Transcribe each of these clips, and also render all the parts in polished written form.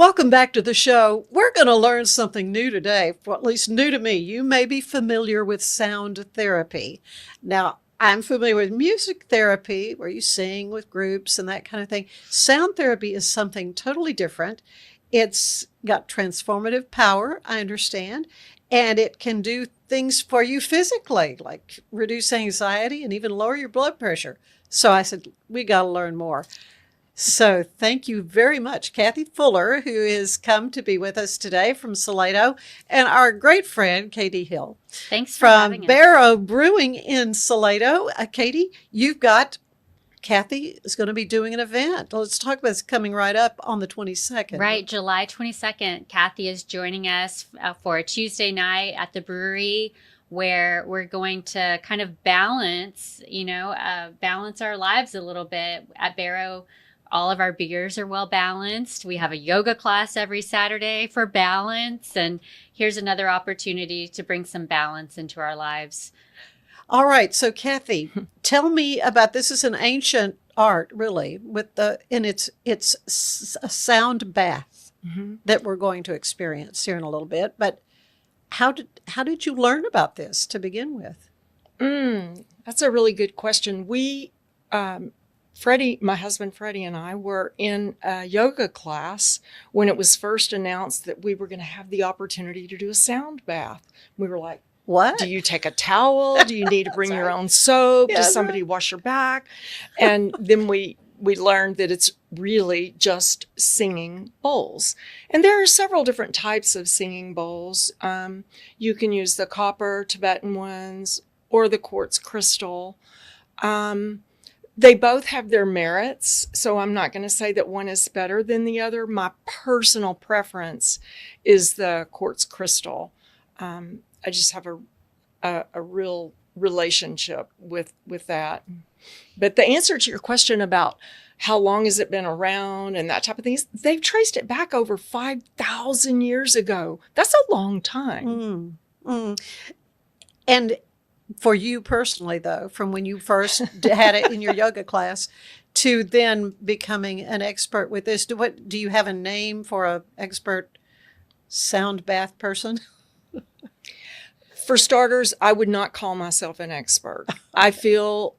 Welcome back to the show. We're going to learn something new today, or at least new to me. You may be familiar with sound therapy. Now, I'm familiar with music therapy, where you sing with groups and that kind of thing. Sound therapy is something totally different. It's got transformative power, I understand, and it can do things for you physically, like reduce anxiety and even lower your blood pressure. So I said, we got to learn more. So thank you very much, Kathie Fuller, who has come to be with us today from Salado, and our great friend, Katie Hill. Thanks for having From us. Barrow Brewing in Salado. Katie, Kathie is going to be doing an event. Let's talk about this coming right up on the 22nd. Right, July 22nd. Kathie is joining us for a Tuesday night at the brewery where we're going to kind of balance our lives a little bit. At Barrow, all of our beers are well balanced. We have a yoga class every Saturday for balance. And here's another opportunity to bring some balance into our lives. All right. So Kathie, tell me about, this is an ancient art, really, it's a sound bath that we're going to experience here in a little bit. But how did you learn about this to begin with? That's a really good question. Freddie, my husband Freddie, and I were in a yoga class when it was first announced that we were going to have the opportunity to do a sound bath. We were like, what? Do you take a towel? Do you need to bring your own soap? Yeah, Does somebody wash your back? And then we learned that it's really just singing bowls. And there are several different types of singing bowls. You can use the copper Tibetan ones or the quartz crystal. They both have their merits, so I'm not going to say that one is better than the other. My personal preference is the quartz crystal. I just have a real relationship with that. But the answer to your question about how long has it been around and that type of thing, they've traced it back over 5,000 years ago. That's a long time. And for you personally, though, from when you first had it in your yoga class to then becoming an expert with this, do you have a name for an expert sound bath person? For starters, I would not call myself an expert. I feel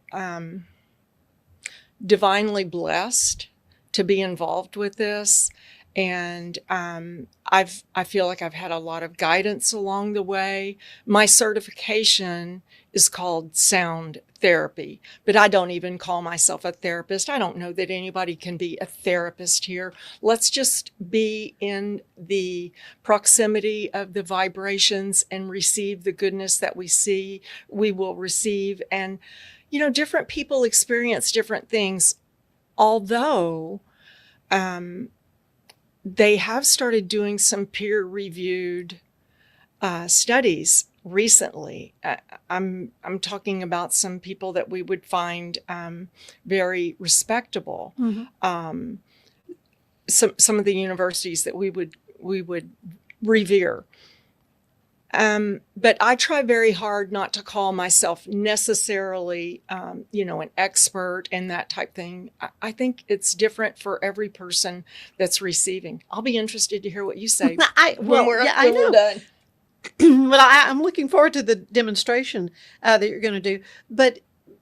divinely blessed to be involved with this. And I feel like I've had a lot of guidance along the way. My certification is called sound therapy, but I don't even call myself a therapist. I don't know that anybody can be a therapist here. Let's just be in the proximity of the vibrations and receive the goodness that we will receive. And, different people experience different things, although they have started doing some peer-reviewed studies recently. I'm talking about some people that we would find very respectable. Some of the universities that we would revere. But I try very hard not to call myself necessarily, an expert and that type thing. I think it's different for every person that's receiving. I'll be interested to hear what you say when we're done. Well, I'm looking forward to the demonstration that you're going to do. But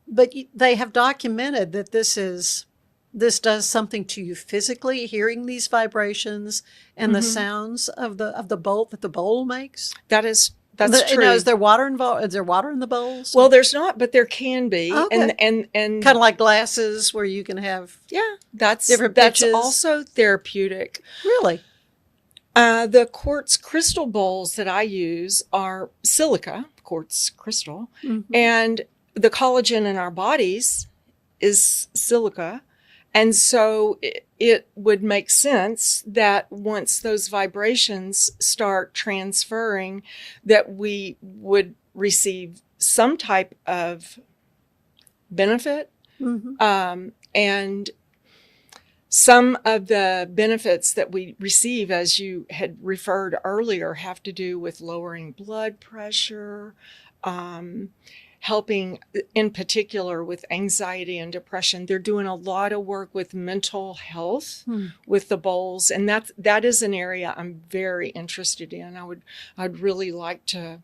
they have documented that this does something to you physically, hearing these vibrations and the sounds of the bowl that the bowl makes. That's true. Is there water involved? Is there water in the bowls? Well, there's not, but there can be. Okay. And kind of like glasses where you can have that's different that's pitches. Also therapeutic. Really? The quartz crystal bowls that I use are silica, quartz crystal, and the collagen in our bodies is silica. And so it would make sense that once those vibrations start transferring, that we would receive some type of benefit. And some of the benefits that we receive, as you had referred earlier, have to do with lowering blood pressure, helping in particular with anxiety and depression. They're doing a lot of work with mental health with the bowls. And that is an area I'm very interested in. I'd really like to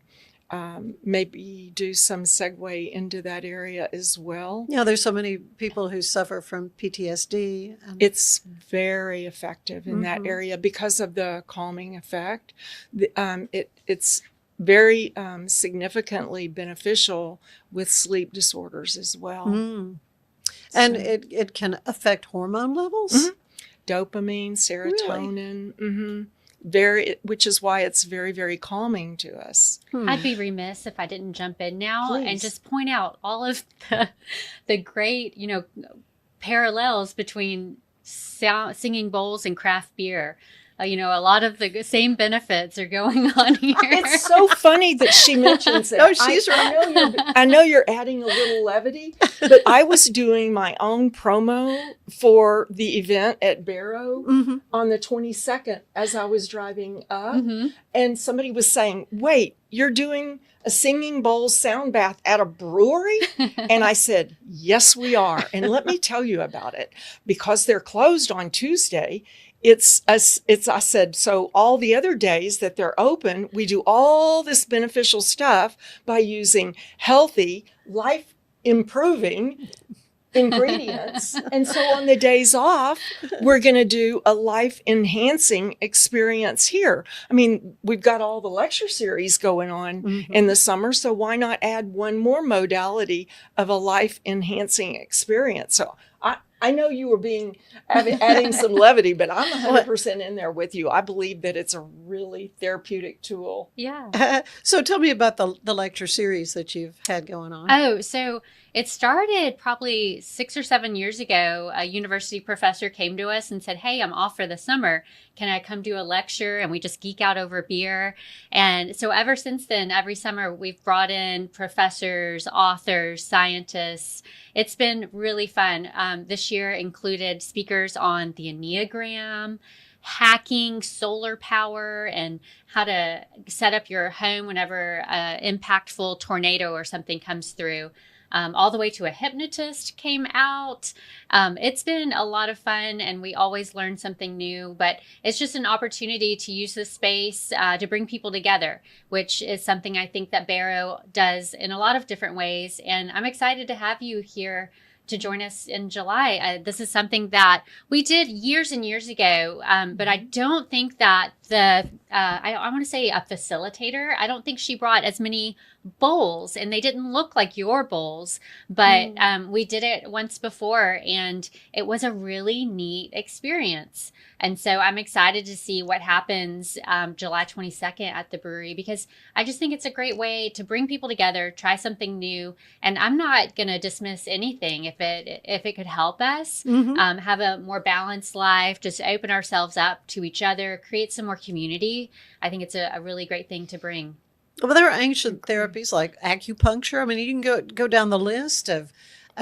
maybe do some segue into that area as well. Yeah, there's so many people who suffer from PTSD. It's very effective in that area because of the calming effect. It's very significantly beneficial with sleep disorders as well. And it can affect hormone levels? Dopamine, serotonin. Really? Which is why it's very, very calming to us. I'd be remiss if I didn't jump in now Please. and just point out all of the great, parallels between singing bowls and craft beer. A lot of the same benefits are going on here. It's so funny that she mentions it. No, she's right. I know you're adding a little levity, but I was doing my own promo for the event at Barrow on the 22nd as I was driving up, and somebody was saying, "Wait, you're doing a singing bowl sound bath at a brewery?" And I said, "Yes, we are. And let me tell you about it. Because they're closed on Tuesday, I said, so all the other days that they're open, we do all this beneficial stuff by using healthy, life improving ingredients. And so on the days off, we're going to do a life enhancing experience here. I mean, we've got all the lecture series going on in the summer. So why not add one more modality of a life enhancing experience?" So I know you were adding some levity, but I'm 100% in there with you. I believe that it's a really therapeutic tool. Yeah. So tell me about the lecture series that you've had going on. Oh, so it started probably 6 or 7 years ago. A university professor came to us and said, "Hey, I'm off for the summer. Can I come do a lecture?" And we just geek out over beer. And so ever since then, every summer we've brought in professors, authors, scientists. It's been really fun. This year included speakers on the Enneagram, hacking solar power, and how to set up your home whenever an impactful tornado or something comes through. All the way to a hypnotist came out. It's been a lot of fun, and we always learn something new, but it's just an opportunity to use this space to bring people together, which is something I think that Barrow does in a lot of different ways. And I'm excited to have you here to join us in July. This is something that we did years and years ago, but I don't think that I want to say a facilitator, I don't think she brought as many bowls, and they didn't look like your bowls, but we did it once before, and it was a really neat experience. And so I'm excited to see what happens July 22nd at the brewery, because I just think it's a great way to bring people together, try something new. And I'm not going to dismiss anything if it could help us have a more balanced life, just open ourselves up to each other, create some more community. I think it's a really great thing to bring. Well, there are ancient therapies like acupuncture. I mean, you can go down the list of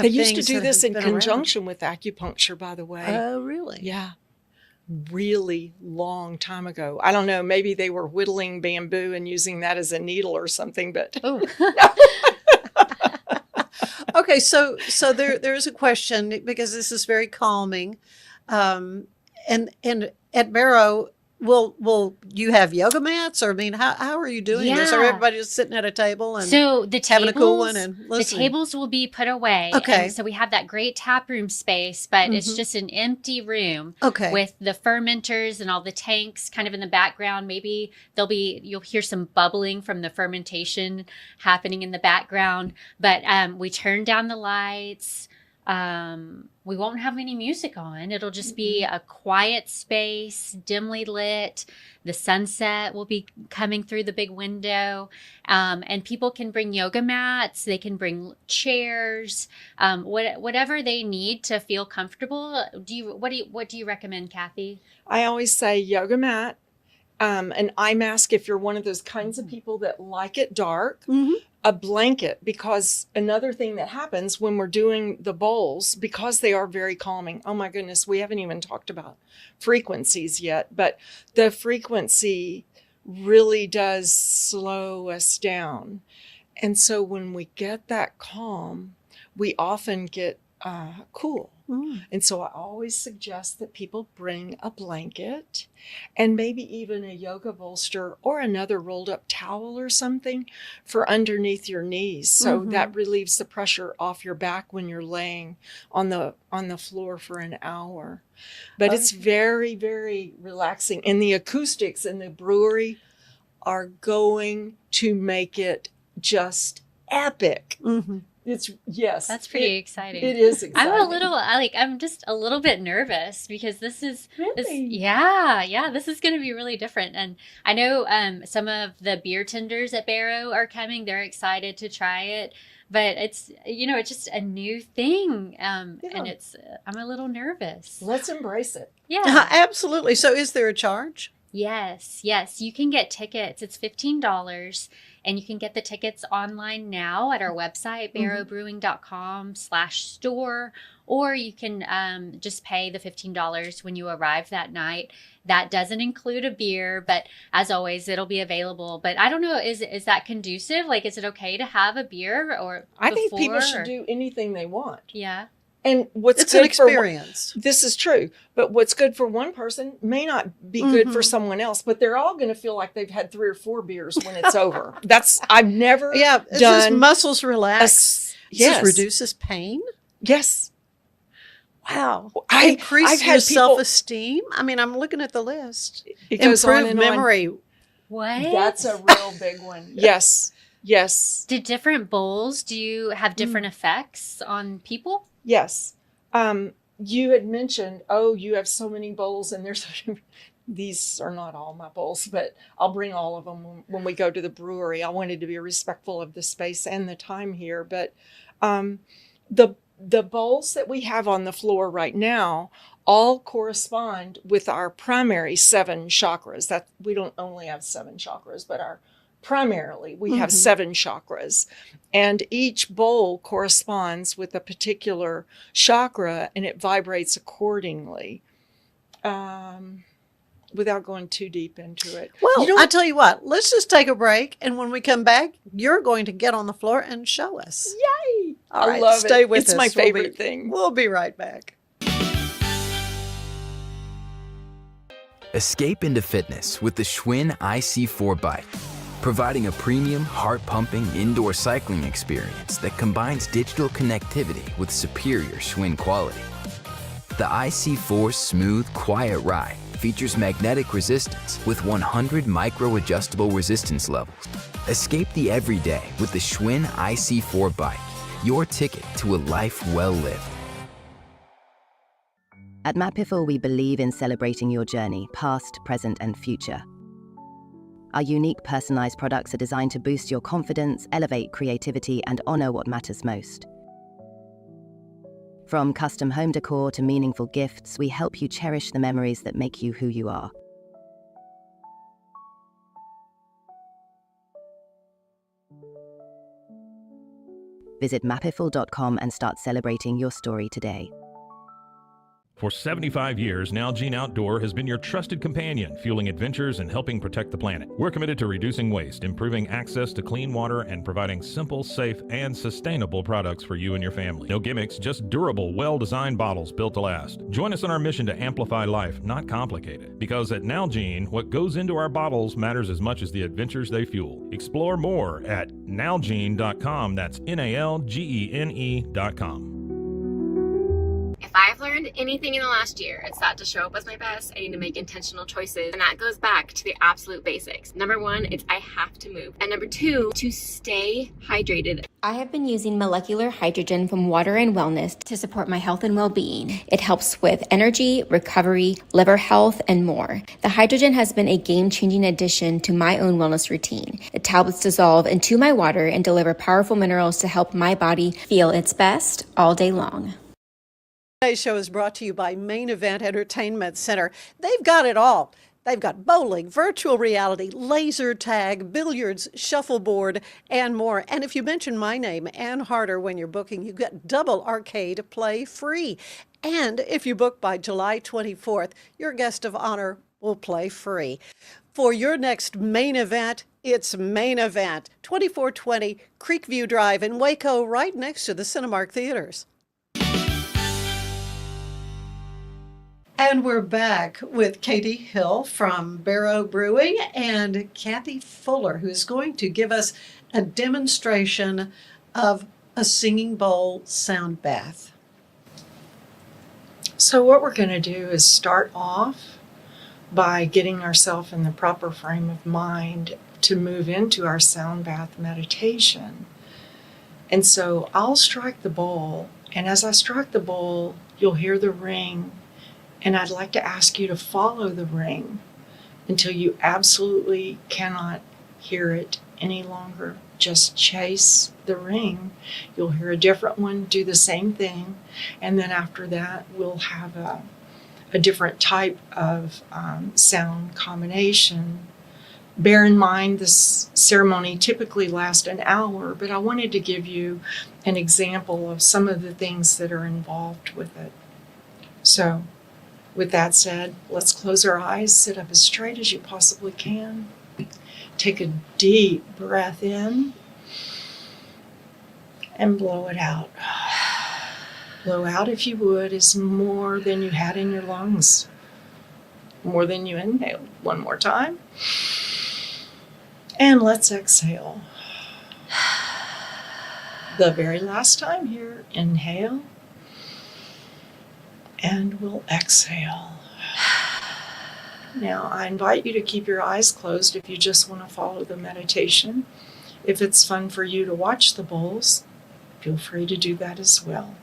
They used to things do that this have in been conjunction with acupuncture, by the way. Oh, really? Yeah. Really long time ago. I don't know, maybe they were whittling bamboo and using that as a needle or something, but Okay, so there's a question, because this is very calming. And at Barrow, will you have yoga mats, or I mean, how are you doing this? Or everybody just sitting at a table and so the having a cool one tables, and listening? the tables will be put away. Okay. And so we have that great tap room space, but it's just an empty room. Okay. With the fermenters and all the tanks kind of in the background. Maybe you'll hear some bubbling from the fermentation happening in the background. But we turn down the lights. We won't have any music on. It'll just be a quiet space, dimly lit. The sunset will be coming through the big window. And people can bring yoga mats. They can bring chairs, whatever they need to feel comfortable. What do you recommend, Kathie? I always say yoga mat, an eye mask if you're one of those kinds of people that like it dark, a blanket, because another thing that happens when we're doing the bowls, because they are very calming, oh my goodness, we haven't even talked about frequencies yet, but the frequency really does slow us down. And so when we get that calm, we often get cool. And so I always suggest that people bring a blanket and maybe even a yoga bolster or another rolled up towel or something for underneath your knees. So that relieves the pressure off your back when you're laying on the floor for an hour. But it's very, very relaxing. And the acoustics in the brewery are going to make it just epic. That's pretty exciting. It is exciting. I'm just a little bit nervous because this is Really? this is going to be really different. And I know some of the beer tenders at Barrow are coming. They're excited to try it, but it's just a new thing. And I'm a little nervous. Let's embrace it. Yeah. Absolutely. So is there a charge? Yes. You can get tickets. It's $15. And you can get the tickets online now at our website, barrowbrewing.com/store, or you can just pay the $15 when you arrive that night. That doesn't include a beer, but as always, it'll be available. But I don't know, is that conducive? Like, is it okay to have a beer or I think people should do anything they want. Yeah. And it's an experience. This is true. But what's good for one person may not be good for someone else. But they're all going to feel like they've had 3 or 4 beers when it's over. I've never it's just muscles relax. Yes. This reduces pain. Yes. Wow. I've Increase had your people- self-esteem. I mean, I'm looking at the list. It goes on Improve and on. memory. What? That's a real big one. Yes. Do different bowls, do you have different effects on people? Yes. You had mentioned, you have so many bowls, and these are not all my bowls, but I'll bring all of them when we go to the brewery. I wanted to be respectful of the space and the time here, but the bowls that we have on the floor right now all correspond with our primary 7 chakras. That we don't only have 7 chakras, but primarily we have 7 chakras, and each bowl corresponds with a particular chakra, and it vibrates accordingly. Without going too deep into it. Well, I tell you what, let's just take a break, and when we come back, you're going to get on the floor and show us. Yay! All right, I love stay it. with It's us. my favorite thing. We'll be right back. Escape into fitness with the Schwinn IC4 bike, providing a premium, heart-pumping indoor cycling experience that combines digital connectivity with superior Schwinn quality. The IC4's smooth, quiet ride features magnetic resistance with 100 micro-adjustable resistance levels. Escape the everyday with the Schwinn IC4 bike, your ticket to a life well lived. At Matt Piffle, we believe in celebrating your journey, past, present, and future. Our unique personalized products are designed to boost your confidence, elevate creativity, and honor what matters most. From custom home decor to meaningful gifts, we help you cherish the memories that make you who you are. Visit mapiful.com and start celebrating your story today. For 75 years, Nalgene Outdoor has been your trusted companion, fueling adventures and helping protect the planet. We're committed to reducing waste, improving access to clean water, and providing simple, safe, and sustainable products for you and your family. No gimmicks, just durable, well-designed bottles built to last. Join us in our mission to amplify life, not complicate it. Because at Nalgene, what goes into our bottles matters as much as the adventures they fuel. Explore more at nalgene.com. That's NALGENE.com. If I've learned anything in the last year, it's that to show up as my best, I need to make intentional choices. And that goes back to the absolute basics. Number 1, it's I have to move. And number 2, to stay hydrated. I have been using molecular hydrogen from Water and Wellness to support my health and well-being. It helps with energy, recovery, liver health, and more. The hydrogen has been a game-changing addition to my own wellness routine. The tablets dissolve into my water and deliver powerful minerals to help my body feel its best all day long. Today's show is brought to you by Main Event Entertainment Center. They've got it all. They've got bowling, virtual reality, laser tag, billiards, shuffleboard, and more. And if you mention my name, Ann Harder, when you're booking, you get double arcade play free. And if you book by July 24th, your guest of honor will play free. For your next main event, Its main event, 2420 Creekview Drive in Waco, right next to the Cinemark Theaters. And we're back with Kathie Hill from Barrow Brewing and Kathie Fuller, who is going to give us a demonstration of a singing bowl sound bath. So what we're going to do is start off by getting ourselves in the proper frame of mind to move into our sound bath meditation. And so I'll strike the bowl, and as I strike the bowl, you'll hear the ring, and I'd like to ask you to follow the ring until you absolutely cannot hear it any longer. Just chase the ring. You'll hear a different one do the same thing, and then after that, we'll have a different type of sound combination. Bear in mind, this ceremony typically lasts an hour, but I wanted to give you an example of some of the things that are involved with it. So, with that said, let's close our eyes, sit up as straight as you possibly can. Take a deep breath in and blow it out. Blow out, if you would, is more than you had in your lungs, more than you inhaled. One more time. And let's exhale. The very last time here, inhale, and we'll exhale. Now, I invite you to keep your eyes closed if you just want to follow the meditation. If it's fun for you to watch the bowls, feel free to do that as well.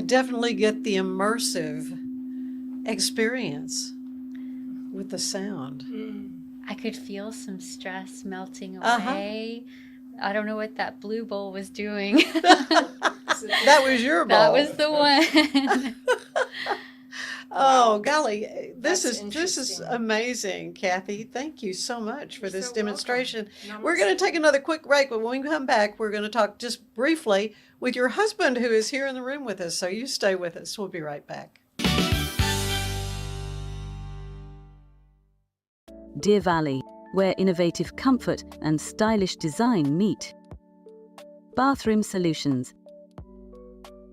definitely get the immersive experience with the sound. I could feel some stress melting Uh-huh. away. I don't know what that blue bowl was doing. That was your ball. That was the one. Oh, Wow. golly, this That's is interesting. amazing, Kathie. Thank you so much for You're this so demonstration. welcome. We're going to take another quick break, but when we come back, we're going to talk just briefly with your husband who is here in the room with us. So you stay with us. We'll be right back. Deer Valley, where innovative comfort and stylish design meet. Bathroom solutions.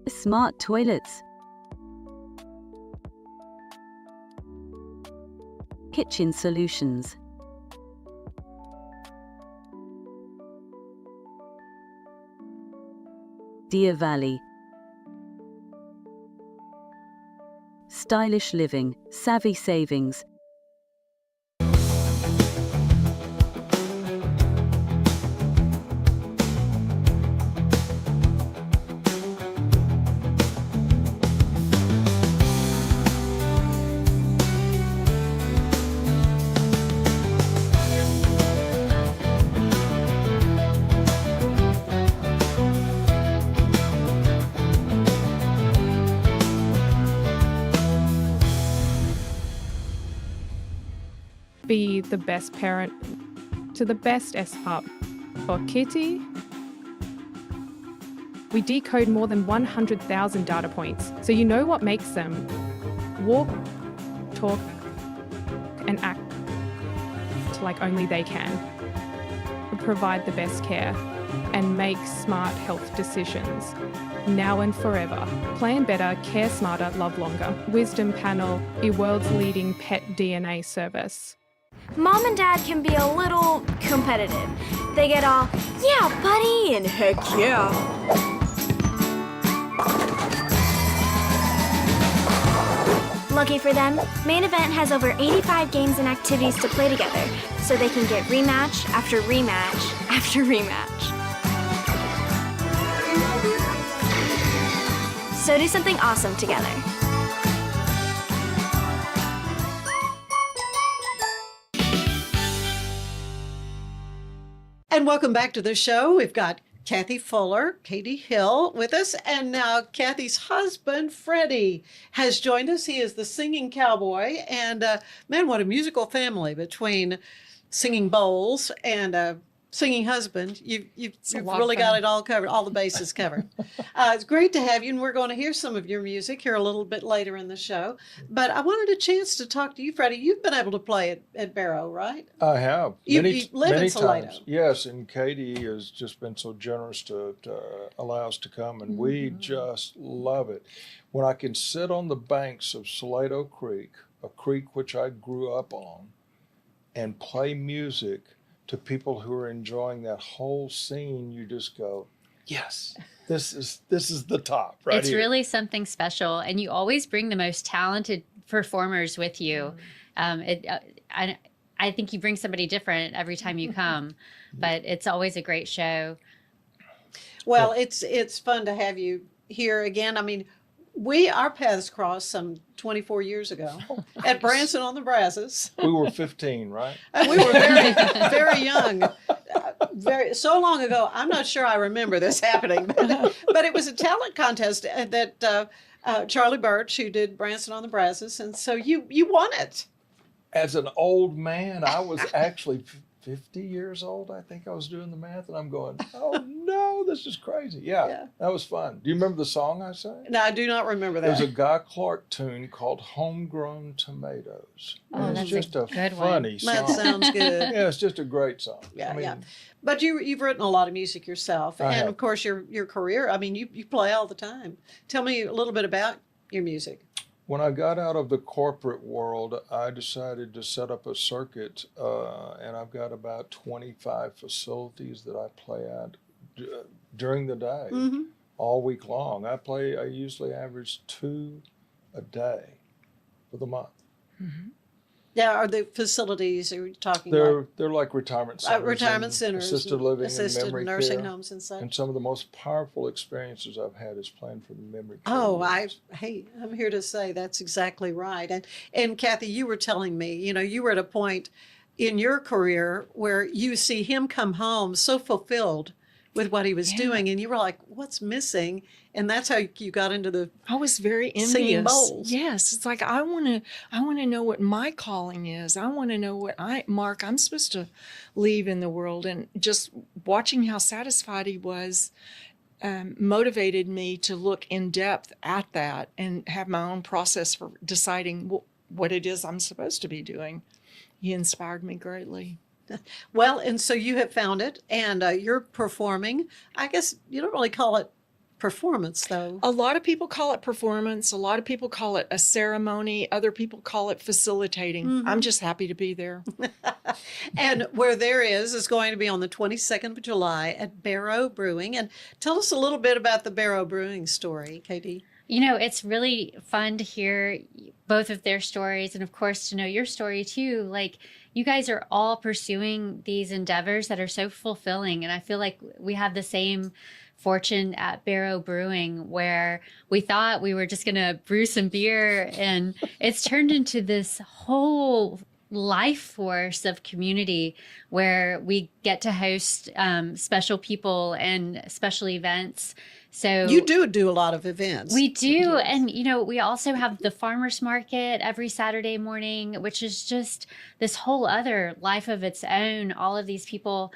Smart toilets. Kitchen solutions. Deer Valley. Stylish living, savvy savings. Be the best parent to the best S-Pup. For Kitty, we decode more than 100,000 data points, so you know what makes them walk, talk, and act like only they can. Provide the best care and make smart health decisions. Now and forever. Plan better, care smarter, love longer. Wisdom Panel, the world's leading pet DNA service. Mom and Dad can be a little competitive. They get all, yeah, buddy, and heck yeah. Lucky for them, Main Event has over 85 games and activities to play together, so they can get rematch after rematch after rematch. So do something awesome together. And welcome back to the show. We've got Kathie Fuller, Katie Hill with us, and now Kathie's husband, Freddie, has joined us. He is the singing cowboy, and man, what a musical family between singing bowls and singing husband. You've really got it all covered, all the bases covered. It's great to have you, and we're going to hear some of your music here a little bit later in the show. But I wanted a chance to talk to you, Freddie. You've been able to play at Barrow, right? I have. You many live in many Salado. times. Yes, and Katie has just been so generous to allow us to come, and we just love it. When I can sit on the banks of Salado Creek, a creek which I grew up on, and play music to people who are enjoying that whole scene, you just go, yes, this is the top, right? It's here. really something special, and you always bring the most talented performers with you. I think you bring somebody different every time you come, but it's always a great show. Well, it's fun to have you here again. I mean, our paths crossed some 24 years ago at Branson on the Brazos. We were 15, right? And we were very, very young. So long ago, I'm not sure I remember this happening, but it was a talent contest that Charlie Birch, who did Branson on the Brazos, and so you won it. As an old man, I was actually 50 years old. I think I was doing the math, and I'm going, oh no, this is crazy. Yeah, that was fun. Do you remember the song I sang? No, I do not remember that. There's a Guy Clark tune called Homegrown Tomatoes. Oh, it's that's just a a good funny one. song. That sounds good. Yeah, it's just a great song. Yeah. But you've written a lot of music yourself, I and have. of course your career. I mean, you play all the time. Tell me a little bit about your music. When I got out of the corporate world, I decided to set up a circuit, and I've got about 25 facilities that I play at during the day, all week long. I usually average 2 a day for the month. Yeah, are the facilities are you talking about? They're like retirement centers, Retirement centers, assisted living, assisted and memory nursing care. homes and such. And some of the most powerful experiences I've had is playing for the memory care. Oh, units. I'm here to say that's exactly right. And Kathie, you were telling me, you were at a point in your career where you see him come home so fulfilled with what he was doing, and you were like, what's missing? And that's how you got into the I was very envious. singing bowls. Yes, it's like I want to know what my calling is. I want to know what I'm supposed to leave in the world. And just watching how satisfied he was motivated me to look in depth at that and have my own process for deciding what it is I'm supposed to be doing. He inspired me greatly. Well, and so you have found it, and you're performing. I guess you don't really call it performance, though. A lot of people call it performance. A lot of people call it a ceremony. Other people call it facilitating. Mm-hmm. I'm just happy to be there. And where there is going to be on the 22nd of July at Barrow Brewing. And tell us a little bit about the Barrow Brewing story, Katie. It's really fun to hear both of their stories and, of course, to know your story, too. Like, you guys are all pursuing these endeavors that are so fulfilling. And I feel like we have the same fortune at Barrow Brewing, where we thought we were just going to brew some beer, and it's turned into this whole life force of community where we get to host special people and special events. So you do a lot of events. We do. Yes. And, we also have the farmers market every Saturday morning, which is just this whole other life of its own. All of these people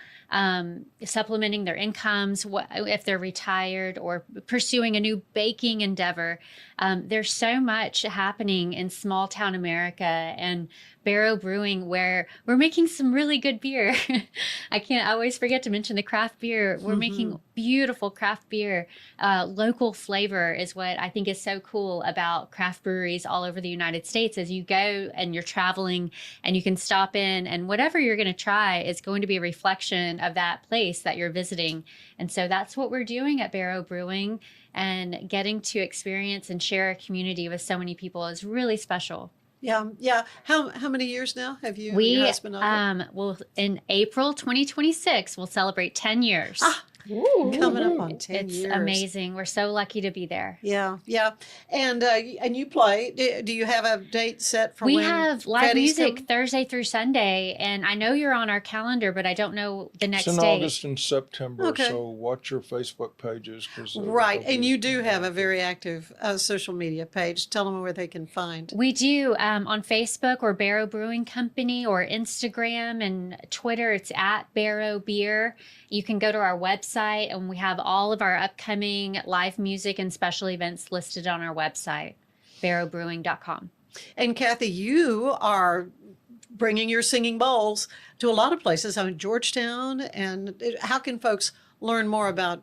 supplementing their incomes, if they're retired or pursuing a new baking endeavor. There's so much happening in small town America, and Barrow Brewing, where we're making some really good beer. I always forget to mention the craft beer. We're making beautiful craft beer. Local flavor is what I think is so cool about craft breweries all over the United States. As you go and you're traveling and you can stop in, and whatever you're going to try is going to be a reflection of that place that you're visiting. And so that's what we're doing at Barrow Brewing, and getting to experience and share a community with so many people is really special. Yeah. How many years now have you and your husband on it? Well, in April 2026, we'll celebrate 10 years. Coming up on 10 years. It's amazing. We're so lucky to be there. Yeah. And you play. Do you have a date set for we when have live Freddie's music coming? Thursday through Sunday, and I know you're on our calendar, but I don't know the next It's in date. August and September, Okay. so watch your Facebook pages. Right, and you do have a very active social media page. Tell them where they can find. We do on Facebook, or Barrow Brewing Company, or Instagram and Twitter. It's at Barrow Beer. You can go to our website, and we have all of our upcoming live music and special events listed on our website, barrowbrewing.com. And Kathie, you are bringing your singing bowls to a lot of places. Georgetown. And how can folks learn more about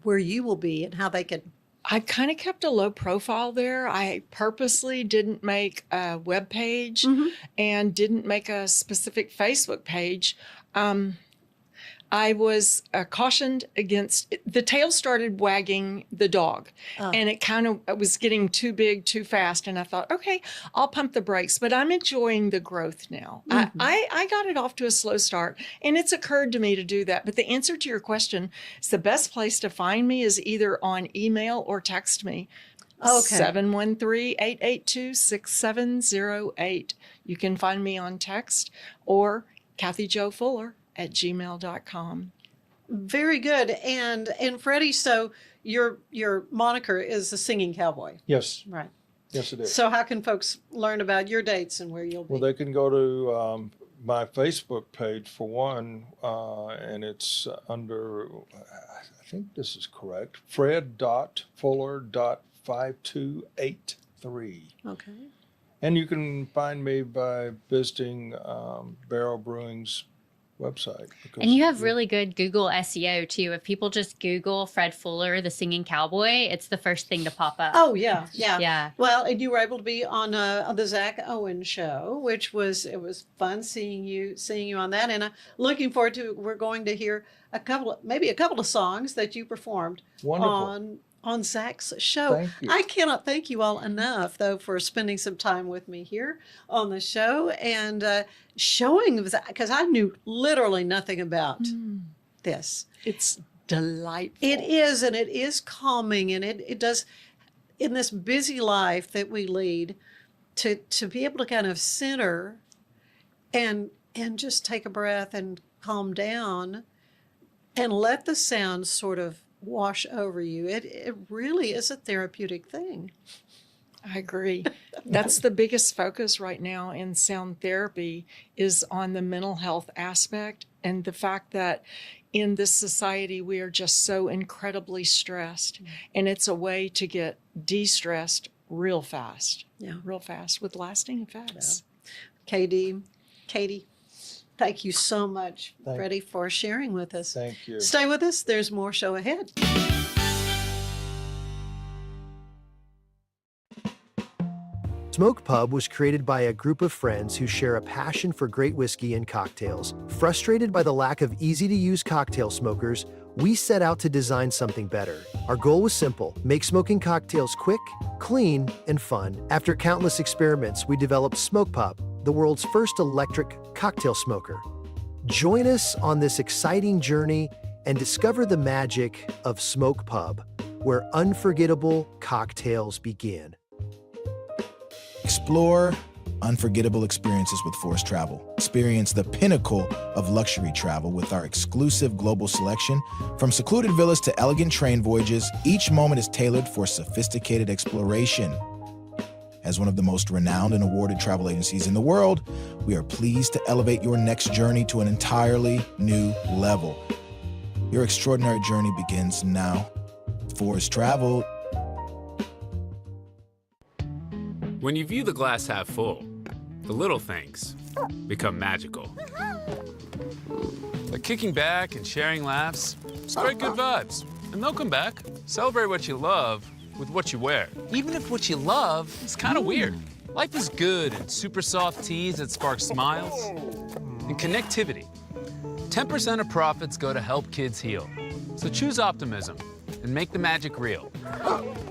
where you will be and how they can? I kind of kept a low profile there. I purposely didn't make a web page and didn't make a specific Facebook page. I was cautioned against the tail started wagging the dog, and it was getting too big too fast. And I thought, okay, I'll pump the brakes, but I'm enjoying the growth now. I got it off to a slow start, and it's occurred to me to do that. But the answer to your question is the best place to find me is either on email or text me. Okay. 713-882-6708. You can find me on text, or Kathie Jo Fuller at gmail.com. Very good. And Freddie, so your moniker is the Singing Cowboy. Yes. Right. Yes, it is. So how can folks learn about your dates and where you'll be? Well, they can go to my Facebook page for one, and it's under, I think this is correct, fred.fuller.5283. Okay. And you can find me by visiting Barrow Brewing's website. And you have really good Google SEO too. If people just Google Fred Fuller, the Singing Cowboy, it's the first thing to pop up. Oh yeah. Yeah. Well, and you were able to be on the Zach Owen show, which was fun seeing you on that, and looking forward to. We're going to hear maybe a couple of songs that you performed Wonderful. on on Zach's show. Thank you. I cannot thank you all enough, though, for spending some time with me here on the show and showing, because I knew literally nothing about this. It's delightful. It is, and it is calming, and it does, in this busy life that we lead, to be able to kind of center and just take a breath and calm down and let the sounds sort of wash over you. It really is a therapeutic thing. I agree. That's the biggest focus right now in sound therapy is on the mental health aspect and the fact that in this society we are just so incredibly stressed, and it's a way to get de-stressed real fast. Yeah. Real fast with lasting effects. Katie, thank you so much, Freddie, for sharing with us. Thank you. Stay with us. There's more show ahead. Smoke Pub was created by a group of friends who share a passion for great whiskey and cocktails. Frustrated by the lack of easy-to-use cocktail smokers, we set out to design something better. Our goal was simple: make smoking cocktails quick, clean, and fun. After countless experiments, we developed Smoke Pub, the world's first electric cocktail smoker. Join us on this exciting journey and discover the magic of Smoke Pub, where unforgettable cocktails begin. Explore unforgettable experiences with Forced Travel. Experience the pinnacle of luxury travel with our exclusive global selection. From secluded villas to elegant train voyages, each moment is tailored for sophisticated exploration. As one of the most renowned and awarded travel agencies in the world, we are pleased to elevate your next journey to an entirely new level. Your extraordinary journey begins now. Forced Travel. When you view the glass half full, the little things become magical. Like kicking back and sharing laughs, spread good vibes, and they'll come back. Celebrate what you love with what you wear, even if what you love is kind of weird. Life is good in super soft tees that spark smiles and connectivity. 10% of profits go to help kids heal. So choose optimism and make the magic real.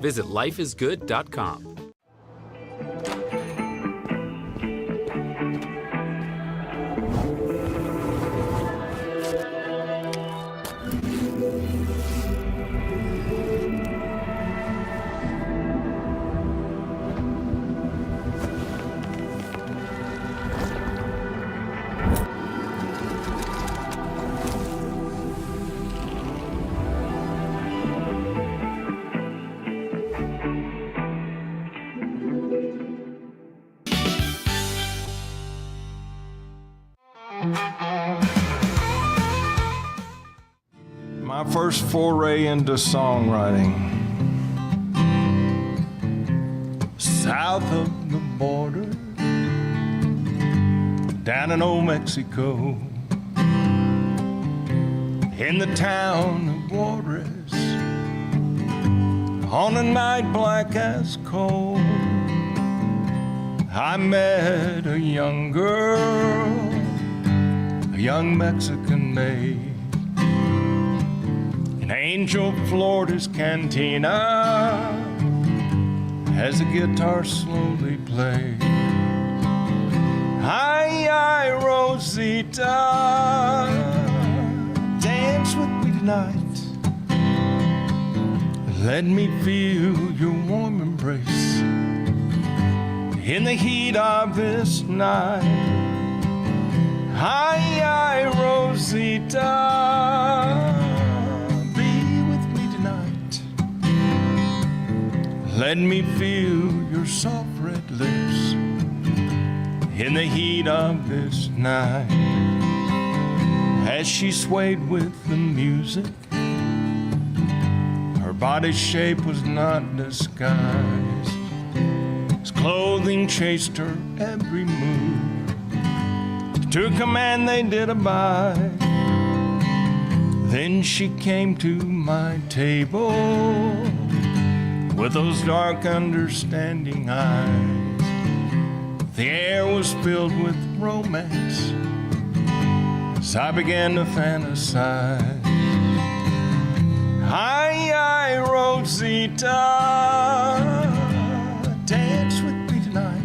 Visit lifeisgood.com. My first foray into songwriting, south of the border, down in old Mexico, in the town of Juarez, on a night black as coal, I met a young girl, a young Mexican maid. In Angel, Florida's cantina, as the guitar slowly played. Ay, ay, Rosita, dance with me tonight. Let me feel your warm embrace in the heat of this night. Ay, ay, Rosita, let me feel your soft red lips in the heat of this night. As she swayed with the music, her body shape was not disguised. His clothing chased her every move. To command they did abide. Then she came to my table with those dark, understanding eyes. The air was filled with romance as I began to fantasize. Ay, ay, Hi, Rosita, dance with me tonight.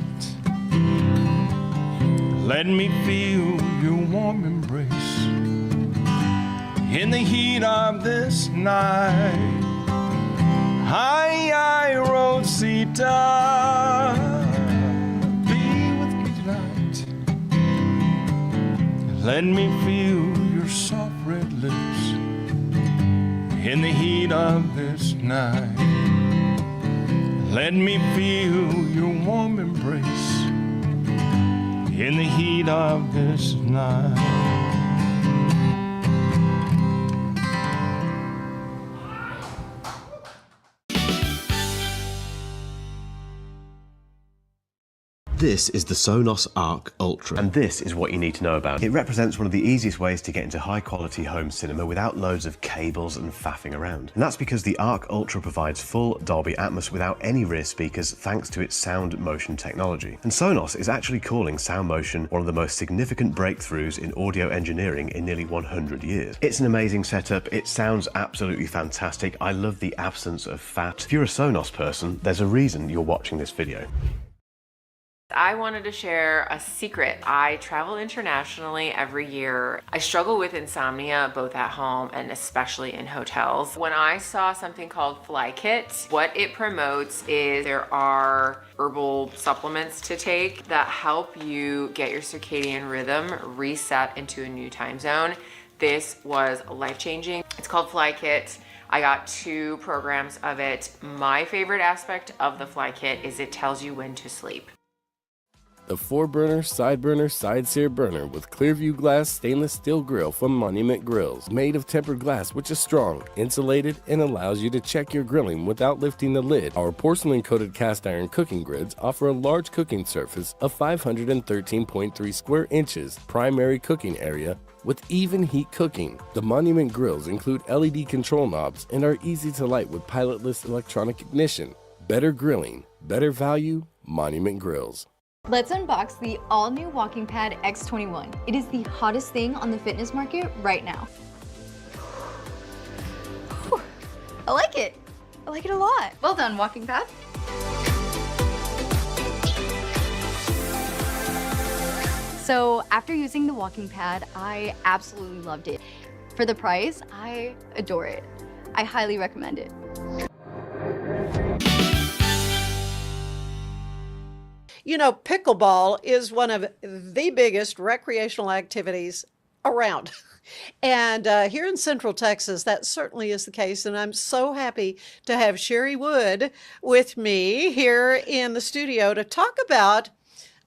Let me feel your warm embrace in the heat of this night. Hi, Rosita, be with me tonight. Let me feel your soft red lips in the heat of this night. Let me feel your warm embrace in the heat of this night. This is the Sonos Arc Ultra, and this is what you need to know about. It represents one of the easiest ways to get into high quality home cinema without loads of cables and faffing around. And that's because the Arc Ultra provides full Dolby Atmos without any rear speakers thanks to its sound motion technology. And Sonos is actually calling sound motion one of the most significant breakthroughs in audio engineering in nearly 100 years. It's an amazing setup, it sounds absolutely fantastic. I love the absence of fat. If you're a Sonos person, there's a reason you're watching this video. I wanted to share a secret. I travel internationally every year. I struggle with insomnia both at home and especially in hotels. When I saw something called FlyKit, what it promotes is there are herbal supplements to take that help you get your circadian rhythm reset into a new time zone. This was life-changing. It's called FlyKit. I got 2 programs of it. My favorite aspect of the FlyKit is it tells you when to sleep. The 4-burner, side sear burner with Clearview glass stainless steel grill from Monument Grills. Made of tempered glass, which is strong, insulated, and allows you to check your grilling without lifting the lid. Our porcelain-coated cast iron cooking grids offer a large cooking surface of 513.3 square inches, primary cooking area, with even heat cooking. The Monument Grills include LED control knobs and are easy to light with pilotless electronic ignition. Better grilling, better value, Monument Grills. Let's unbox the all-new Walking Pad X21. It is the hottest thing on the fitness market right now. Whew. I like it. I like it a lot. Well done, Walking Pad. So after using the Walking Pad, I absolutely loved it. For the price, I adore it. I highly recommend it. You know, pickleball is one of the biggest recreational activities around. And here in Central Texas, that certainly is the case. And I'm so happy to have Sherry Wood with me here in the studio to talk about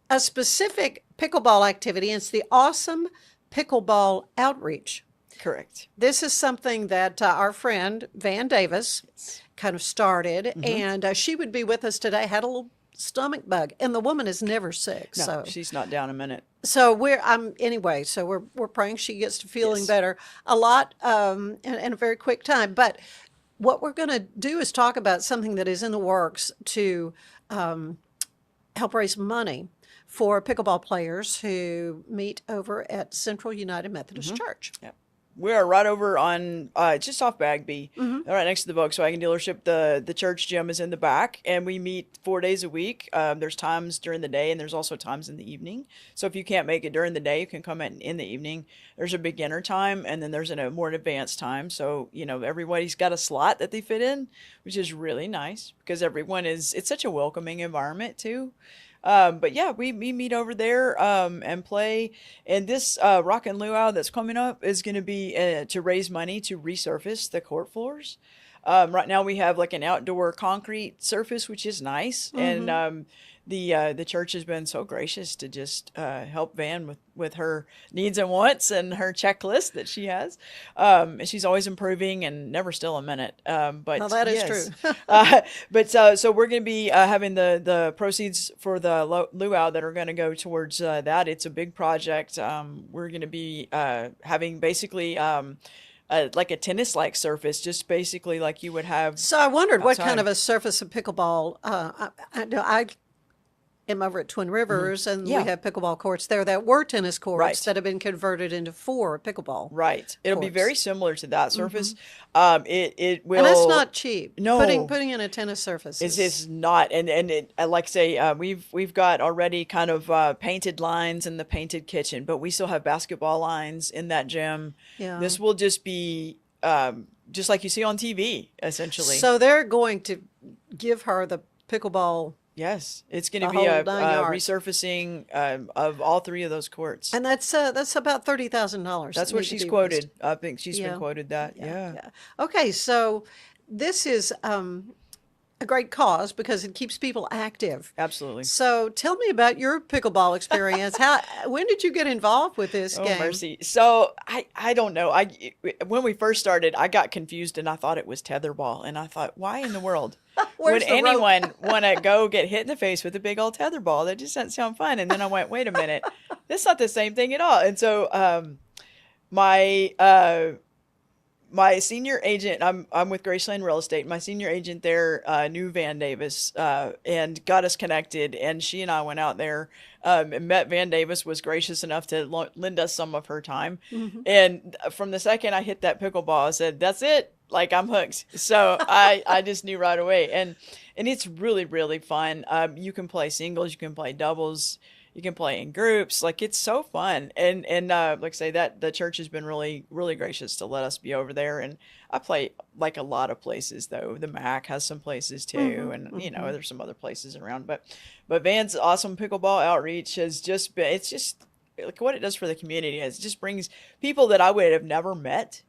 a specific pickleball activity. It's the Awesome Pickleball Outreach. Correct. This is something that our friend Van Davis kind of started, and she would be with us today, had a little stomach bug, and the woman is never sick. No, so she's not down a minute. So we're praying she gets to feeling better a lot in a very quick time. But what we're going to do is talk about something that is in the works to help raise money for pickleball players who meet over at Central United Methodist Church. Yep. We are right over on, just off Bagby, right next to the Volkswagen dealership. The church gym is in the back, and we meet 4 days a week. There's times during the day, and there's also times in the evening. So if you can't make it during the day, you can come in the evening. There's a beginner time, and then there's a more advanced time. So, you know, everybody's got a slot that they fit in, which is really nice because it's such a welcoming environment too. But yeah, we meet over there and play. And this Rock and Luau that's coming up is going to be to raise money to resurface the court floors. Right now we have like an outdoor concrete surface, which is nice. And the church has been so gracious to just help Van with her needs and wants and her checklist that she has. She's always improving and never still a minute. But well, that is true. But so we're going to be having the proceeds for the luau that are going to go towards that. It's a big project. We're going to be having basically like a tennis-like surface, just basically like you would have. So I wondered outside. what kind of a surface of pickleball. am over at Twin Rivers, and Yeah. we have pickleball courts there that were tennis courts Right. that have been converted into 4 pickleball. Right. It'll be courts. very similar to that surface. It will. And that's not cheap. No. Putting in a tennis surface It's not, and it, I like to say, we've got already kind of painted lines in the painted kitchen, but we still have basketball lines in that gym. Yeah. This will just be just like you see on TV, essentially. So they're going to give her the pickleball. Yes, it's going to the be a whole 9 yards. resurfacing of all 3 of those courts. And that's about $30,000. That's what she's quoted. I think she's been quoted that. Yeah. Okay, so this is a great cause because it keeps people active. Absolutely. So tell me about your pickleball experience. When did you get involved with this game? Oh, mercy. So I don't know. When we first started, I got confused and I thought it was tetherball. And I thought, why in the world would anyone want to go get hit in the face with a big old tetherball? That just doesn't sound fun. And then I went, wait a minute, that's not the same thing at all. And so my senior agent, I'm with Graceland Real Estate. My senior agent there knew Van Davis and got us connected. And she and I went out there and met Van Davis, was gracious enough to lend us some of her time. Mm-hmm. And from the second I hit that pickleball, I said, that's it. Like, I'm hooked. So I just knew right away. And it's really, really fun. You can play singles, you can play doubles, you can play in groups. Like, it's so fun. And like I say, that the church has been really, really gracious to let us be over there. And I play like a lot of places, though. The MAC has some places too. Mm-hmm, And, you know, there's some other places around. But Van's awesome pickleball outreach has just been, it's just like what it does for the community is it just brings people that I would have never met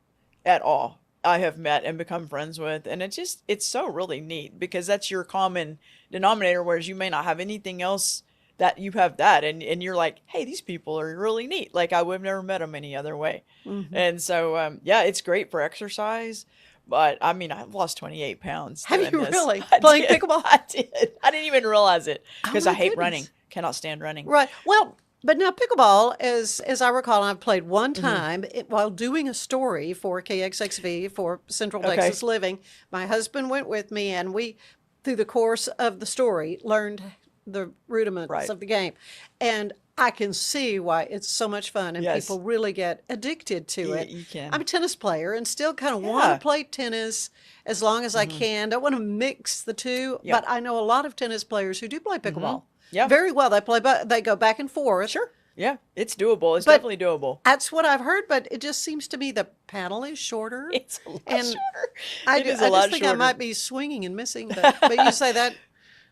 at all. I have met and become friends with, and it's so really neat because that's your common denominator, whereas you may not have anything else that you have that, and you're like, hey, these people are really neat. Like, I would have never met them any other way. Mm-hmm. And so, yeah, it's great for exercise, but I mean, I've lost 28 pounds. Have doing you this. really? I Playing did. pickleball? I did. I didn't even realize it because Oh, I my hate goodness. running. Cannot stand running. Right. Well, but now pickleball, as I recall, I've played one Mm-hmm. time while doing a story for KXXV for Central Okay. Texas Living. My husband went with me, and we, through the course of the story, learned the rudiments Right. of the game. And I can see why it's so much fun, and Yes. people really get addicted to it. You can. I'm a tennis player and still kind of Yeah. want to play tennis as long as I can. Don't want to mix the two, Yeah. but I know a lot of tennis players who do play pickleball. Yeah. Very well. They go back and forth. Sure. Yeah, it's doable. It's But- definitely doable. That's what I've heard, but it just seems to me the paddle is shorter. It's a lot and shorter. I, It is I a lot just think I shorter. might be swinging and missing, but you say that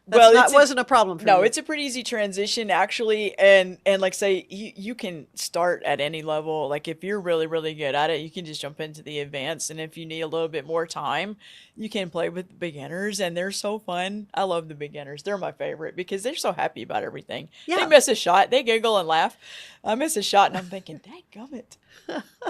Well, wasn't a problem for no, you. it's a pretty easy transition actually, and like say you can start at any level. Like if you're really really good at it, you can just jump into the advanced, and if you need a little bit more time, you can play with the beginners, and they're so fun. I love the beginners; they're my favorite because they're so happy about everything. Yeah. They miss a shot, they giggle and laugh. I miss a shot, and I'm thinking, "Dadgummit,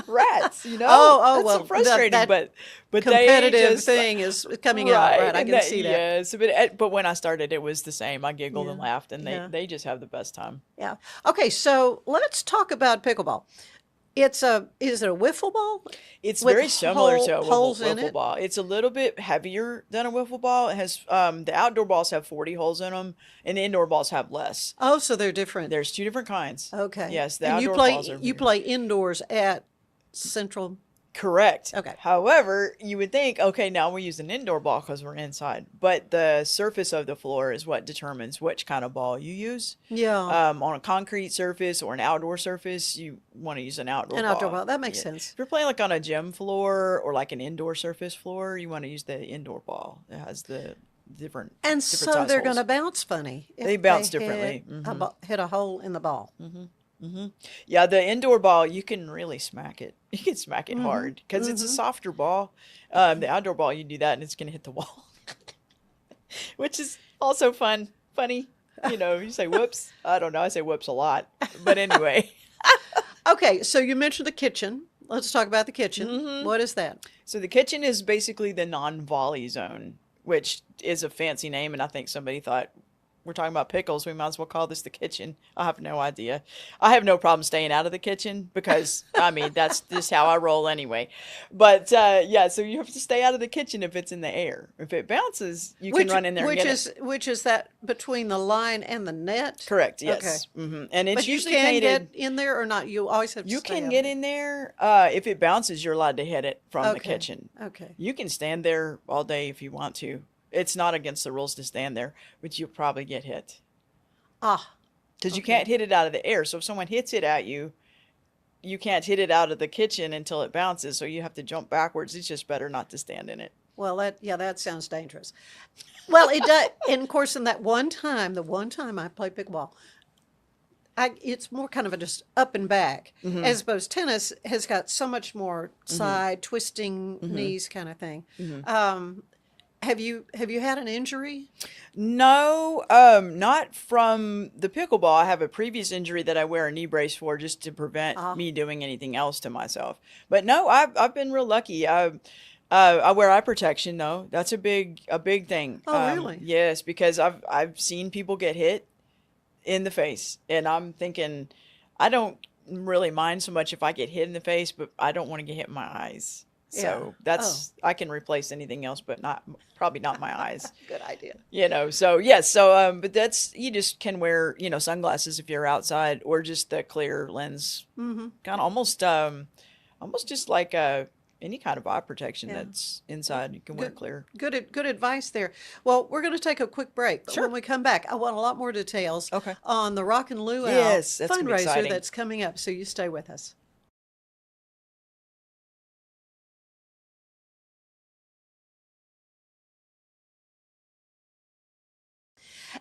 rats!" You know, Oh, that's well, so frustrating. that but competitive they just, thing is coming out, right? I and can see that. Yes, but when I started, it was the same. I giggled and laughed, and they just have the best time. Yeah. Okay, so let's talk about pickleball. Is it a wiffle ball? It's With very similar to a holes in wiffle it? ball. It's a little bit heavier than a wiffle ball. It has the outdoor balls have 40 holes in them, and the indoor balls have less. Oh, so they're different. There's 2 different kinds. Okay. Yes, the and outdoor you play balls are you play indoors at Central. correct. Okay. However, you would think, okay, now we're using an indoor ball because we're inside, but the surface of the floor is what determines which kind of ball you use. Yeah. On a concrete surface or an outdoor surface, you want to use an outdoor An ball. outdoor ball. That makes sense. If you're playing like on a gym floor or like an indoor surface floor, you want to use the indoor ball. It has the different And different so size they're holes. going to bounce funny. if They bounce hit differently. hit a hole in the ball. Yeah, the indoor ball, you can really smack it. You can smack it hard because it's a softer ball. The outdoor ball, you do that and it's going to hit the wall, which is also funny. You know, you say whoops. I don't know. I say whoops a lot. But anyway. Okay, so you mentioned the kitchen. Let's talk about the kitchen. What is that? So the kitchen is basically the non-volley zone, which is a fancy name. And I think somebody thought, we're talking about pickles, we might as well call this the kitchen. I have no idea. I have no problem staying out of the kitchen because, I mean, that's just how I roll anyway. But yeah, so you have to stay out of the kitchen if it's in the air. If it bounces, you can run in there and get it. Which is that between the line and the net? Correct, yes. Okay. Mm-hmm. And it's but usually you can painted. get in there or not? You always have to You stay can out get of it. in there. If it bounces, you're allowed to hit it from the kitchen. Okay. You can stand there all day if you want to. It's not against the rules to stand there, but you'll probably get hit. Because you can't hit it out of the air. So if someone hits it at you, you can't hit it out of the kitchen until it bounces. So you have to jump backwards. It's just better not to stand in it. Well, that sounds dangerous. Well, it does. And of course, in the one time I played pickleball, it's more kind of a just up and back, as opposed tennis has got so much more side twisting knees kind of thing. Have you had an injury? No, not from the pickleball. I have a previous injury that I wear a knee brace for just to prevent me doing anything else to myself. But no, I've been real lucky. I wear eye protection though. That's a big thing. Oh, really? Yes, because I've seen people get hit in the face, and I'm thinking, I don't really mind so much if I get hit in the face, but I don't want to get hit in my eyes. So that's I can replace anything else, but probably not my eyes. Good idea. So yes, but that's, you just can wear sunglasses if you're outside, or just the clear lens, kind of almost just like any kind of eye protection that's inside. You can wear clear. Good advice there. Well, we're going to take a quick break, but when we come back, I want a lot more details on the Rock and Luau fundraiser exciting. That's coming up. So you stay with us.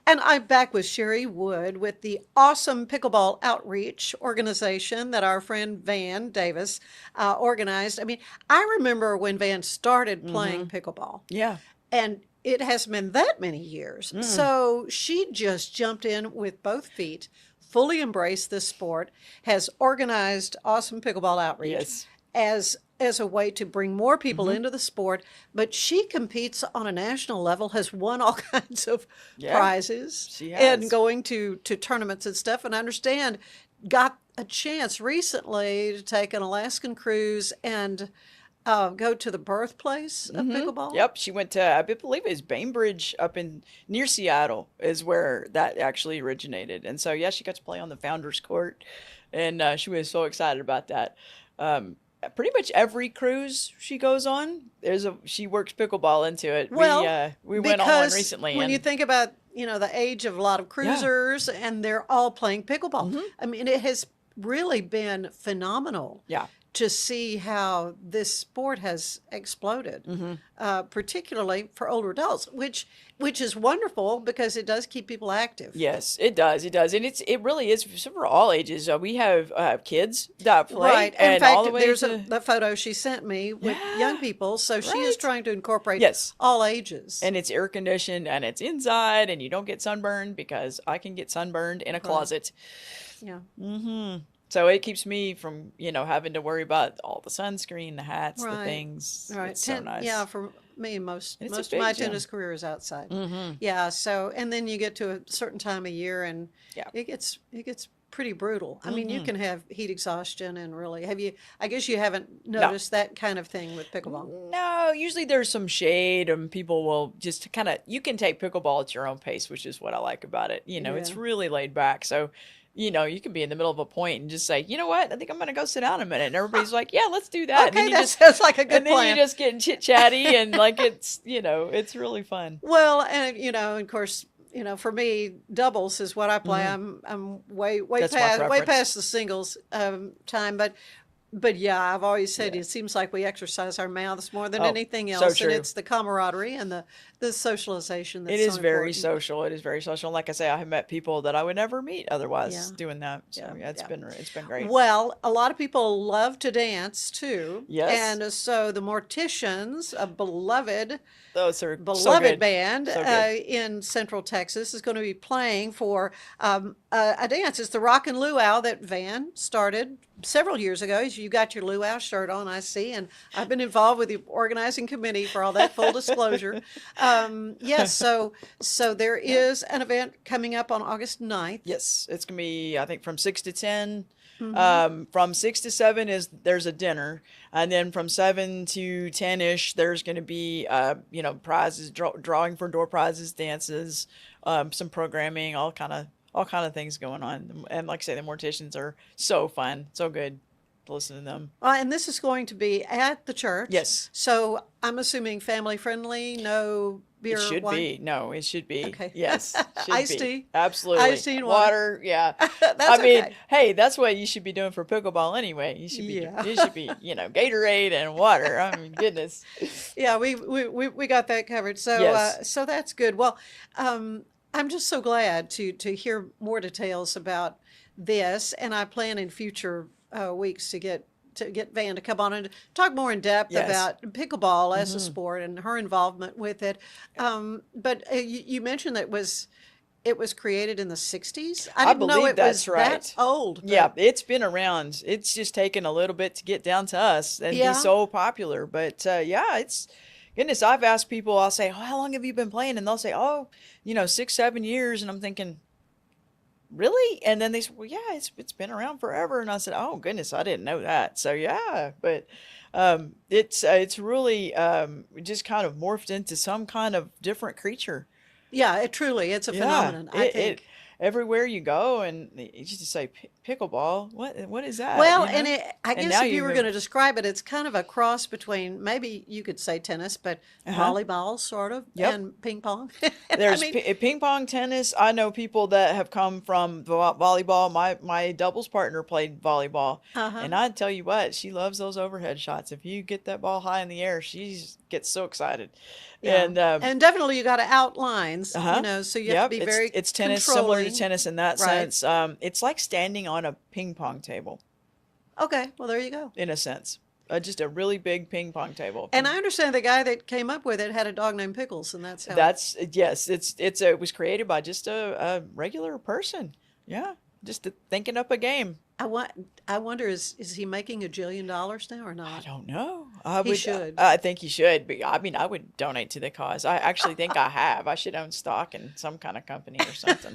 And I'm back with Sherry Wood with the awesome Pickleball Outreach organization that our friend Van Davis organized. I mean, I remember when Van started playing pickleball. Yeah. And it hasn't been that many years. So she just jumped in with both feet, fully embraced this sport, has organized awesome Pickleball Outreach as a way to bring more people into the sport. But she competes on a national level, has won all kinds of prizes, she has. and going to tournaments and stuff. And I understand got a chance recently to take an Alaskan cruise and go to the birthplace of pickleball. Yep, she went to, I believe it was Bainbridge up near Seattle is where that actually originated. And so, yeah, she got to play on the Founders Court, and she was so excited about that. Pretty much every cruise she goes on, she works pickleball into it. Well, we went on one recently. When you think about the age of a lot of cruisers, and they're all playing pickleball. I mean, it has really been phenomenal. Yeah. To see how this sport has exploded, particularly for older adults, which is wonderful because it does keep people active. Yes, it does. It does, and it really is for all ages. We have kids that play, Right. and In fact, all the way there's to, the photo she sent me with young people, so she is trying to incorporate all ages. And it's air conditioned, and it's inside, and you don't get sunburned, because I can get sunburned in a closet. Yeah. So it keeps me from, having to worry about all the sunscreen, the hats, the Right. things. Right. It's so nice. Yeah, for me, most It's a of big my gym. tennis career is outside. Mhm. Yeah. So, and then you get to a certain time of year, and Yeah. it gets pretty brutal. I mean, you Mhm. can have heat exhaustion, and really, I guess you haven't noticed that kind of thing with pickleball. No, usually there's some shade, and people will just you can take pickleball at your own pace, which is what I like about it. It's Yeah. really laid back. So, you can be in the middle of a point and just say, you know what, I think I'm going to go sit down a minute. And everybody's like, yeah, let's do that. Okay, and then that sounds like a good and then plan. you just getting chit chatty, and like it's really fun. Well, and of course, for me, doubles is what I play. Mhm. I'm way That's my past preference. the singles time, but yeah, I've always said it seems like we exercise our mouths more than Oh, anything so else, true. and it's the camaraderie and the socialization that's It is so very important. social. It is very social. And like I say, I have met people that I would never meet otherwise Yeah. doing that. So yeah, it's been great. Well, a lot of people love to dance too. Yes. And so the Morticians, a beloved Those are so good. band So good. in Central Texas, is going to be playing for a dance. It's the Rock and Luau that Van started several years ago, as You got your luau shirt on, I see, and I've been involved with the organizing committee for all that. Full disclosure. Yes. So there is an event coming up on August 9th. Yes, it's gonna be, I think, from 6 to 10. Mhm. From 6 to 7 there's a dinner, and then from 7 to 10ish there's going to be prizes, drawing for door prizes, dances, some programming, all kind of things going on. And like I say, the morticians are so fun, so good to listen to them. And this is going to be at the church. Yes. So I'm assuming family friendly, no beer, It should wine? be. No, it should be. Okay. Yes. should Iced be. tea? Absolutely. Iced tea and water. Yeah. That's I mean, okay. hey, that's what you should be doing for pickleball anyway. You should be, Gatorade and water. I mean, goodness. Yeah, we got that covered. So Yes. so that's good. Well, I'm just so glad to hear more details about this, and I plan in future weeks to get Van to come on and talk more in depth Yes. about pickleball as a Mhm. sport and her involvement with it. But you mentioned that it was created in the 60s. I didn't know believe it that's was right. that old. but- Yeah, it's been around. It's just taken a little bit to get down to us and Yeah. be so popular. But yeah, it's goodness. I've asked people. I'll say, "Oh, how long have you been playing?" And they'll say, "Oh, 6, 7 years." And I'm thinking, really? And then they say, "Well, yeah, it's been around forever." And I said, "Oh goodness, I didn't know that." So yeah, but it's really just kind of morphed into some kind of different creature. Yeah, it truly, it's a phenomenon, I think. Everywhere you go, and you just say pickleball. What is that? Well, you know? and I And guess now if you were move- going to describe it, it's kind of a cross between, maybe you could say tennis, but volleyball sort of, Yep. and ping pong. There's I mean, ping pong, tennis. I know people that have come from volleyball. My doubles partner played volleyball, Uh-huh. and I tell you what, she loves those overhead shots. If you get that ball high in the air, she gets so excited. yeah. And definitely you got to outlines, so you have to be it's, very it's tennis, similar to controlling. tennis in that Right. sense. It's like standing on a ping pong table Okay, well, there you go. in a sense. Just a really big ping pong table. And I understand the guy that came up with it had a dog named Pickles, and that's how. That's yes. It was created by just a regular person. Yeah, just thinking up a game. I wonder, is he making $1 jillion now or not? I don't know. He should. I think he should. But I mean, I would donate to the cause. I actually think I have. I should own stock in some kind of company or something.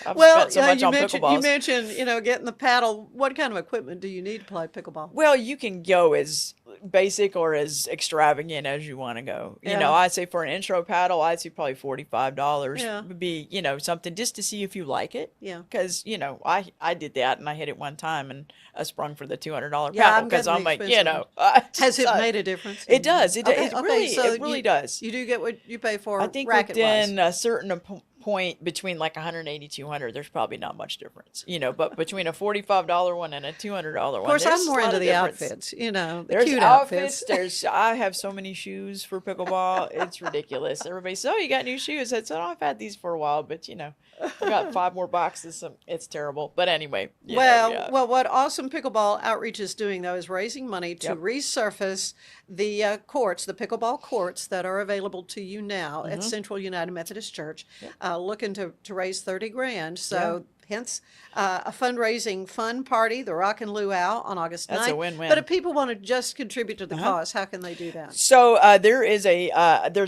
I've spent so much you on mentioned, pickleballs. you mentioned, getting the paddle. What kind of equipment do you need to play pickleball? Well, you can go as basic or as extravagant as you want to go. Yeah. I'd say for an intro paddle, I'd say probably $45 Yeah. would be, something just to see if you like it. Yeah. Because, I did that and I hit it one time and I sprung for the $200 Yeah, paddle I'm because getting I'm the like, expensive Has it made a difference? It does. It Okay, really you, does. You do get what you pay for. I think racket-wise. within a certain point between like 180, 200, there's probably not much difference, but between a $45 one and a $200 one, Of course, there's I'm a more lot into of the difference. outfits. The There's cute outfits. outfits. I have so many shoes for pickleball. It's ridiculous. Everybody says, "Oh, you got new shoes?" I said, "Oh, I've had these for a while, but I got 5 more boxes. It's terrible." But anyway. Well, what Awesome Pickleball Outreach is doing, though, is raising money to Yep. resurface the courts, the pickleball courts that are available to you now at Mhm. Central United Methodist Church, looking to raise $30,000. So hence a fundraising fun party, the Rock and Luau on August 9th. That's a win-win. But if people want to just contribute to the cause, how can they do that? So there's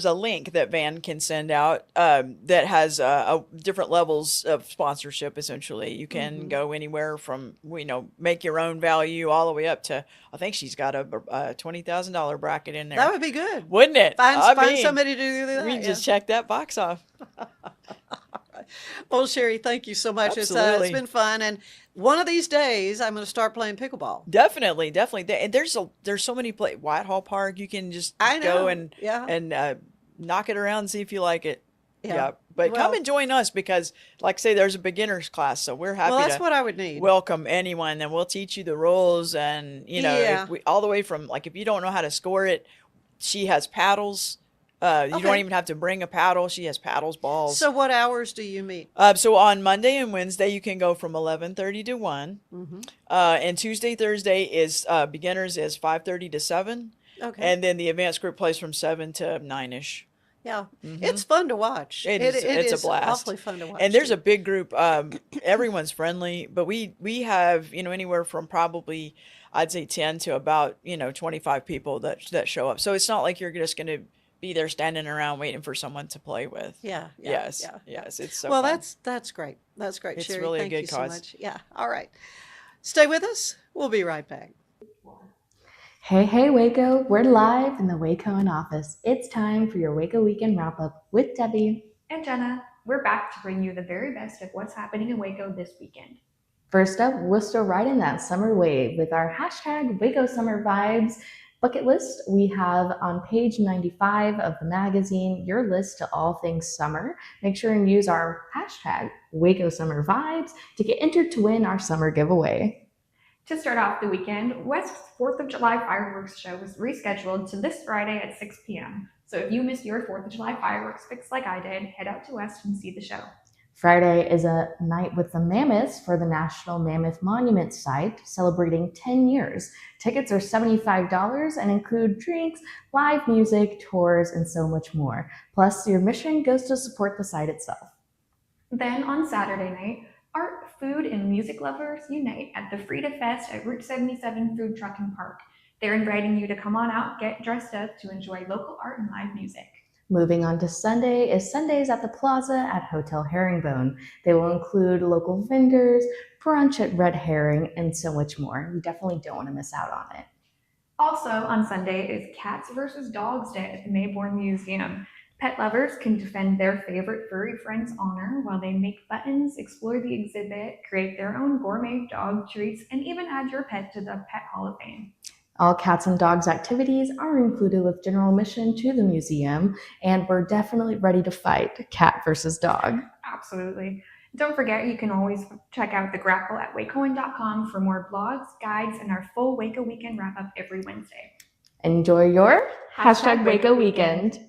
a link that Van can send out that has different levels of sponsorship. Essentially, you can Mhm. go anywhere from make your own value all the way up to, I think she's got a $20,000 bracket in there. That would be good. Wouldn't it? Find I mean, somebody to do that. We can yeah. just check that box off. Well, Sherry, thank you so much. Absolutely. It's been fun, and one of these days I'm going to start playing pickleball. Definitely. And there's so many Whitehall Park. You can just I know. go and Yeah. knock it around and see if you like it. Yeah. But Well- come and join us because, like I say, there's a beginner's class, so we're happy Well, that's to what I would need. welcome anyone, and we'll teach you the rules, and Yeah. all the way from if you don't know how to score it, she has paddles. You Okay. don't even have to bring a paddle. She has paddles, balls. So what hours do you meet? So on Monday and Wednesday, you can go from 11:30 to 1. Mhm. And Tuesday, Thursday is beginners is 5:30 to 7. Okay. And then the advanced group plays from 7 to 9ish. Yeah. Mhm. It's fun to watch. It's is a blast. awfully fun to watch. And there's too. a big group. Everyone's friendly, but we have, you know, anywhere from probably, I'd say 10 to about, you know, 25 people that show up. So it's not like you're just going to be there standing around waiting for someone to play with. Yeah, Yes. yeah. Yes. It's so Well, fun. that's great. That's great, It's Sherry. really a Thank good you so cause. much. Yeah. All right. Stay with us. We'll be right back. Hey, hey, Waco. We're live in the Waco office. It's time for your Waco Weekend Wrap-Up with Debbie and Jenna. We're back to bring you the very best of what's happening in Waco this weekend. First up, we're still riding that summer wave with our hashtag Waco Summer Vibes bucket list. We have on page 95 of the magazine your list to all things summer. Make sure and use our hashtag Waco Summer Vibes to get entered to win our summer giveaway. To start off the weekend, West's 4th of July fireworks show was rescheduled to this Friday at 6 p.m. So if you missed your 4th of July fireworks fix like I did, head out to West and see the show. Friday is a night with the Mammoths for the National Mammoth Monument site, celebrating 10 years. Tickets are $75 and include drinks, live music, tours, and so much more. Plus, your mission goes to support the site itself. Then on Saturday night, art, food, and music lovers unite at the Frida Fest at Route 77 Food Truck and Park. They're inviting you to come on out, get dressed up to enjoy local art and live music. Moving on to Sunday is Sundays at the Plaza at Hotel Herringbone. They will include local vendors, brunch at Red Herring, and so much more. You definitely don't want to miss out on it. Also on Sunday is Cats vs. Dogs Day at the Mayborn Museum. Pet lovers can defend their favorite furry friend's honor while they make buttons, explore the exhibit, create their own gourmet dog treats, and even add your pet to the Pet Hall of Fame. All cats and dogs activities are included with general admission to the museum, and we're definitely ready to fight cat versus dog. Absolutely. Don't forget, you can always check out The Grapple at wacoin.com for more blogs, guides, and our full Waco Weekend wrap-up every Wednesday. Enjoy your hashtag Waco Weekend.